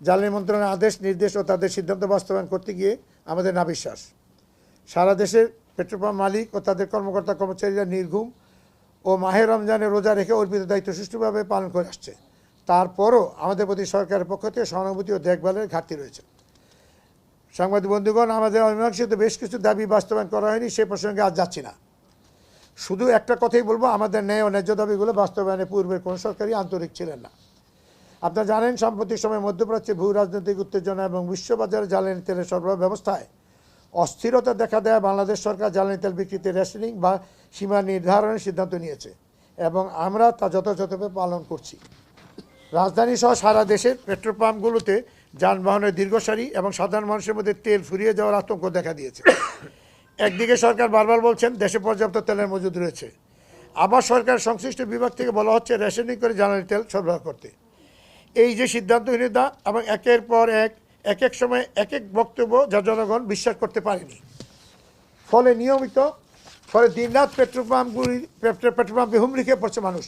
জ্বালানি মন্ত্রণালয়ের আদেশ নির্দেশ ও তাদের সিদ্ধান্ত বাস্তবায়ন করতে গিয়ে আমাদের নাবিশ্বাস। সারা দেশের পেট্রোল পাম্প মালিক ও তাদের কর্মকর্তা কর্মচারীরা নির্ঘুম ও মাহে রমজানে রোজা রেখে অর্পিত দায়িত্ব সুষ্ঠুভাবে পালন করে আসছে। তারপরও আমাদের প্রতি সরকারের পক্ষ থেকে সহানুভূতি ও দেখভালের ঘাটতি রয়েছে। সাংবাদিক বন্ধুগণ, আমাদের অমীমাংসিত বেশ কিছু দাবি বাস্তবায়ন করা হয়নি, সে প্রসঙ্গে আজ যাচ্ছি না। শুধু একটা কথাই বলবো, আমাদের ন্যায় ও ন্যায্য দাবিগুলো বাস্তবায়নে পূর্বের কোনো সরকারই আন্তরিক ছিলেন না। আপনারা জানেন, সাম্প্রতিক সময়ে মধ্যপ্রাচ্যে ভূ রাজনৈতিক উত্তেজনা এবং বিশ্ববাজারে জ্বালানি তেলের সরবরাহ ব্যবস্থায় অস্থিরতা দেখা দেয় বাংলাদেশ সরকার জ্বালানি তেল বিক্রিতে রেশনিং বা সীমা নির্ধারণের সিদ্ধান্ত নিয়েছে এবং আমরা তা যথাযথভাবে পালন করছি। রাজধানী সহ সারা দেশের পেট্রোল পাম্পগুলোতে যানবাহনের দীর্ঘ সারি এবং সাধারণ মানুষের মধ্যে তেল ফুরিয়ে যাওয়ার আতঙ্ক দেখা দিয়েছে। একদিকে সরকার বারবার বলছেন দেশে পর্যাপ্ত তেলের মজুদ রয়েছে, আবার সরকার সংশ্লিষ্ট বিভাগ থেকে বলা হচ্ছে রেশনিং করে জ্বালানি তেল সরবরাহ করতে। এই যে সিদ্ধান্তহীনতা এবং একের পর এক এক সময় এক এক বক্তব্য যা জনগণ বিশ্বাস করতে পারেনি, ফলে দিনরাত পেট্রোল পাম্পে হুমড়ি খেয়ে পড়ছে মানুষ,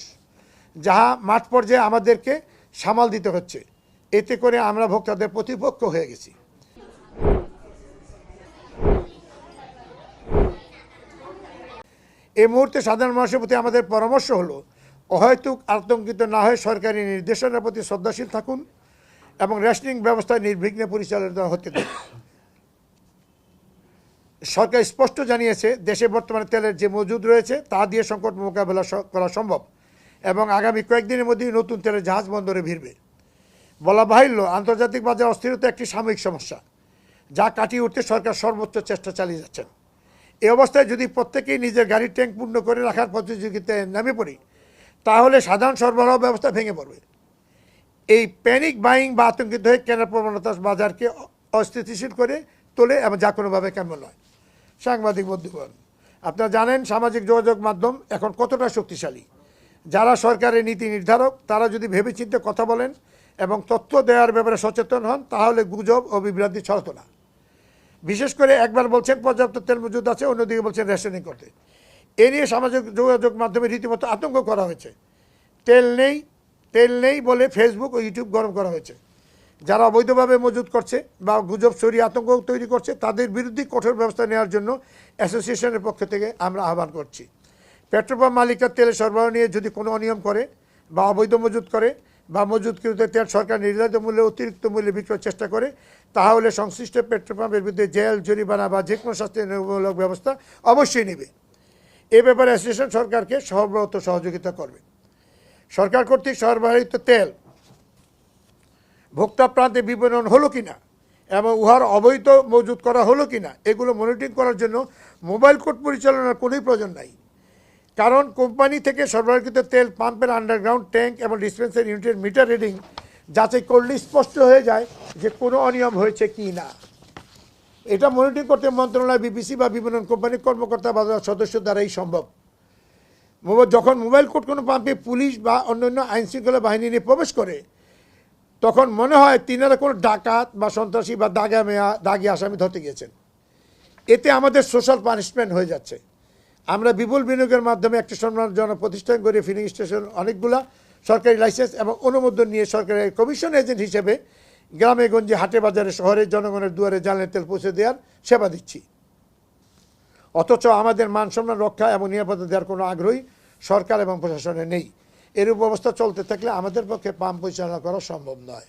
যাহা মাঠ পর্যায়ে আমাদেরকে সামাল দিতে হচ্ছে। এতে করে আমরা ভোক্তাদের প্রতিপক্ষ হয়ে গেছি। এই মুহূর্তে সাধারণ মানুষের প্রতি আমাদের পরামর্শ হলো, অহেতুক আতঙ্কিত না হয়ে সরকারি নির্দেশনার প্রতি শ্রদ্ধাশীল থাকুন এবং রেশনিং ব্যবস্থা নির্বিঘ্নে পরিচালিত হতে দিন। সরকার স্পষ্ট জানিয়েছে দেশে বর্তমানে তেলের যে মজুদ রয়েছে তা দিয়ে সংকট মোকাবেলা করা সম্ভব এবং আগামী কয়েকদিনের মধ্যেই নতুন তেলের জাহাজ বন্দরে ভিড়বে। বলা বাহুল্য, আন্তর্জাতিক বাজার অস্থিরতা একটি সাময়িক সমস্যা, যা কাটিয়ে উঠতে সরকার সর্বোচ্চ চেষ্টা চালিয়ে যাচ্ছেন। এই অবস্থায় যদি প্রত্যেকেই নিজের গাড়ির ট্যাঙ্ক পূর্ণ করে রাখার প্রতিযোগিতায় নেমে পড়ি, তাহলে সাধারণ সরবরাহ ব্যবস্থা ভেঙে পড়বে। এই প্যানিক বাইং বা আতঙ্কিত হয়ে কেনার প্রবণতা বাজারকে অস্থিতিশীল করে তোলে এবং যা কোনোভাবে কেমন নয়। সাংবাদিক বন্ধুগণ, আপনারা জানেন সামাজিক যোগাযোগ মাধ্যম এখন কতটা শক্তিশালী। যারা সরকারের নীতি নির্ধারক তারা যদি ভেবেচিন্তে কথা বলেন এবং তথ্য দেওয়ার ব্যাপারে সচেতন হন, তাহলে গুজব ও বিভ্রান্তি ছড়াতো না। বিশেষ করে একবার বলছেন পর্যাপ্ত তেল মজুদ আছে, অন্যদিকে বলছেন রেশনিং করতে। এ নিয়ে সামাজিক যোগাযোগ মাধ্যমে রীতিমতো আতঙ্ক করা হয়েছে। তেল নেই বলে ফেসবুক ও ইউটিউব গরম করা হয়েছে। যারা অবৈধভাবে মজুদ করছে বা গুজব ছড়িয়ে আতঙ্ক তৈরি করছে, তাদের বিরুদ্ধে কঠোর ব্যবস্থা নেওয়ার জন্য অ্যাসোসিয়েশনের পক্ষ থেকে আমরা আহ্বান করছি। পেট্রোল পাম্প মালিকরা তেলের সরবরাহ নিয়ে যদি কোনো অনিয়ম করে বা অবৈধ মজুদ করে বা মজুদকৃত তেল সরকার নির্ধারিত মূল্যে অতিরিক্ত মূল্যে বিক্রয়ের চেষ্টা করে, তাহলে সংশ্লিষ্ট পেট্রোল পাম্পের বিরুদ্ধে জেল, জরিমানা বা যে কোনো শাস্তিমূলক ব্যবস্থা অবশ্যই নেবে। এ ব্যাপারে অ্যাসোসিয়েশন সরকারকে সর্বত সহযোগিতা করবে। সরকার কর্তৃক সরবরাহিত তেল ভোক্তা প্রান্তে বিপণন হলো কিনা এবং উহার অবৈধ মজুত করা হলো কিনা, এগুলো মনিটরিং করার জন্য মোবাইল কোর্ট পরিচালনার কোনোই প্রয়োজন নাই। কারণ কোম্পানি থেকে সরবরাহকৃত তেল পাম্পের আন্ডারগ্রাউন্ড ট্যাঙ্ক এবং ডিসপেন্সার ইউনিটের মিটার রিডিং যাচাই করলে স্পষ্ট হয়ে যায় যে কোনো অনিয়ম হয়েছে কি না। এটা মনিটরিং করতে মন্ত্রণালয়, বিপিসি বা বিপণন কোম্পানির কর্মকর্তা বা সদস্য দ্বারাই সম্ভব। যখন মোবাইল কোর্ট কোনো পাম্পে পুলিশ বা অন্যান্য আইনশৃঙ্খলা বাহিনী নিয়ে প্রবেশ করে, তখন মনে হয় তিনারা কোনো ডাকাত বা সন্ত্রাসী বা দাগি আসামি ধরতে গিয়েছেন। এতে আমাদের সোশ্যাল পানিশমেন্ট হয়ে যাচ্ছে। আমরা বিপুল বিনিয়োগের মাধ্যমে একটি সম্মানজনক প্রতিষ্ঠান করে ফিলিং স্টেশন অনেকগুলা সরকারি লাইসেন্স এবং অনুমোদন নিয়ে সরকারের কমিশন এজেন্ট হিসেবে গ্রামে গঞ্জে, হাটে বাজারে, শহরে জনগণের দুয়ারে জ্বালানি তেল পৌঁছে দেওয়ার সেবা দিচ্ছি। অথচ আমাদের মান সম্মান রক্ষা এবং নিরাপত্তা দেওয়ার কোনো আগ্রহী সরকার এবং প্রশাসনের নেই। এরূপ অবস্থা চলতে থাকলে আমাদের পক্ষে পাম্প পরিচালনা করা সম্ভব নয়।